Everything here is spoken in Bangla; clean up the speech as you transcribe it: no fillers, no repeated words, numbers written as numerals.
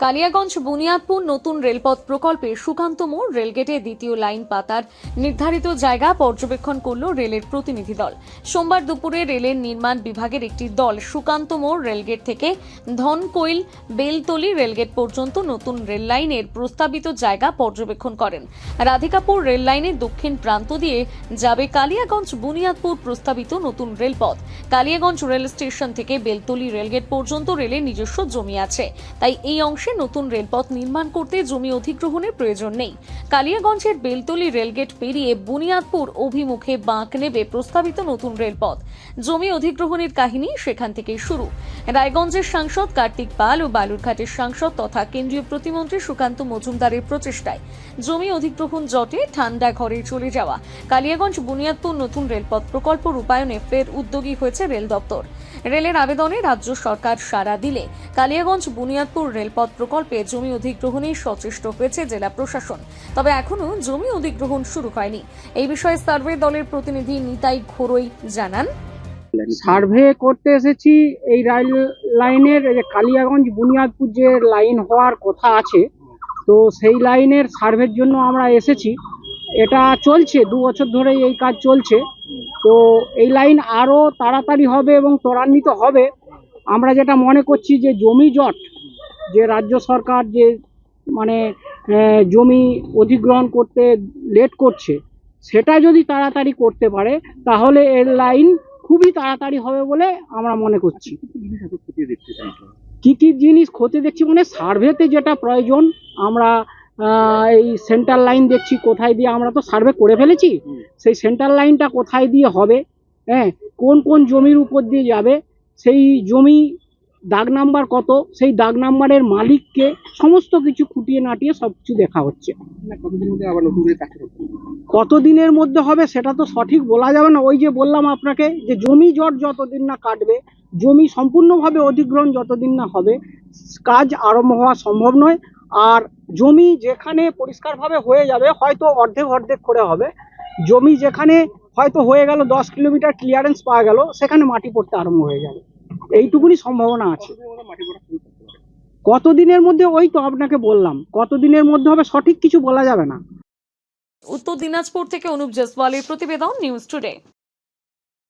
কালিয়াগঞ্জ বুনিয়াদপুর নতুন রেলপথ প্রকল্পে সুকান্ত মোড় রেলগেটে দ্বিতীয় লাইন পাতার নির্ধারিত জায়গা পর্যবেক্ষণ করল রেলের প্রতিনিধি দল। সোমবার দুপুরে রেলের নির্মাণ বিভাগের একটি দল সুকান্ত মোড় রেলগেট থেকে ধনকৈল বেলতলি রেলগেট পর্যন্ত নতুন রেল লাইনের প্রস্তাবিত জায়গা পর্যবেক্ষণ করেন। রাধিকাপুর রেল লাইনের দক্ষিণ প্রান্ত দিয়ে যাবে কালিয়াগঞ্জ বুনিয়াদপুর প্রস্তাবিত নতুন রেলপথ। কালিয়াগঞ্জ রেল স্টেশন থেকে বেলতলি রেলগেট পর্যন্ত রেলের নিজস্ব জমি আছে, তাই এই অংশে নতুন রেলপথ নির্মাণ করতে জমি অধিগ্রহণের প্রয়োজন নেই। কালিয়াগঞ্জের বেলতলি রেলগেট পেরিয়ে বুনিয়াদপুর অভিমুখে বাঁক নেবে প্রস্তাবিত নতুন রেলপথ। জমি অধিগ্রহণের কাহিনী সেখান থেকেই শুরু। রায়গঞ্জের সাংসদ কার্তিক পাল ও বালুরঘাটের সাংসদ তথা কেন্দ্রীয় প্রতিমন্ত্রী সুকান্ত মজুমদারের প্রচেষ্টায় জমি অধিগ্রহণ জটে ঠান্ডা ঘরে চলে যাওয়া কালিয়াগঞ্জ বুনিয়াদপুর নতুন রেলপথ প্রকল্প রূপায়ণে ফের উদ্যোগী হয়েছে রেল দপ্তর। রেলের আবেদনে রাজ্য সরকার সাড়া দিলে কালিয়াগঞ্জ বুনিয়াদপুর রেলপথ প্রকল্পে জমি অধিগ্রহণে সচেষ্ট হয়েছে জেলা প্রশাসন, তবে এখনো জমি অধিগ্রহণ শুরু হয়নি। এই বিষয়ে সার্ভে দলের প্রতিনিধি নিতাই ঘোরই জানান, সার্ভে করতে এসেছি এই রেল লাইনের কালিয়াগঞ্জ বুনিয়াদপুর যে লাইন হওয়ার কথা আছে, তো সেই লাইনের সার্ভের জন্য আমরা এসেছি। এটা চলছে, 2 বছর ধরে এই কাজ চলছে। তো এই লাইন আরও তাড়াতাড়ি হবে এবং ত্বরান্বিত হবে। আমরা যেটা মনে করছি যে জমি জট, যে রাজ্য সরকার যে জমি অধিগ্রহণ করতে লেট করছে, সেটা যদি তাড়াতাড়ি করতে পারে তাহলে এর লাইন খুবই তাড়াতাড়ি হবে বলে আমরা মনে করছি। কি কি জিনিস খতিয়ে দেখছি সার্ভেতে যেটা প্রয়োজন, আমরা এই সেন্ট্রাল লাইন দেখছি কোথায় দিয়ে, আমরা তো সার্ভে করে ফেলেছি, সেই সেন্ট্রাল লাইনটা কোথায় দিয়ে হবে, কোন কোন জমির উপর দিয়ে যাবে, সেই জমি দাগ নাম্বার কত, সেই দাগ নাম্বারের মালিককে, সমস্ত কিছু খুঁটিয়ে নাটিয়ে সবকিছু দেখা হচ্ছে। কতদিনের মধ্যে হবে সেটা তো সঠিক বলা যাবে না। ওই যে বললাম আপনাকে যে জমি জট যতদিন না কাটবে, জমি সম্পূর্ণভাবে অধিগ্রহণ যতদিন না হবে, কাজ আরম্ভ হওয়া সম্ভব নয়। আর জমি যেখানে পরিষ্কারভাবে হয়ে যাবে, হয়তো অর্ধেক অর্ধেক করে হবে। জমি যেখানে হয়তো হয়ে গেল 10 কিলোমিটার ক্লিয়ারেন্স পাওয়া গেল, সেখানে মাটি পড়তে আরম্ভ হয়ে যাবে, এইটুকুনি সম্ভাবনা আছে। কতদিনের মধ্যে, ওই তো আপনাকে বললাম, কতদিনের মধ্যে হবে সঠিক কিছু বলা যাবে না। উত্তর দিনাজপুর থেকে অনুপ জয়সওয়ালের প্রতিবেদন, নিউজ টুডে।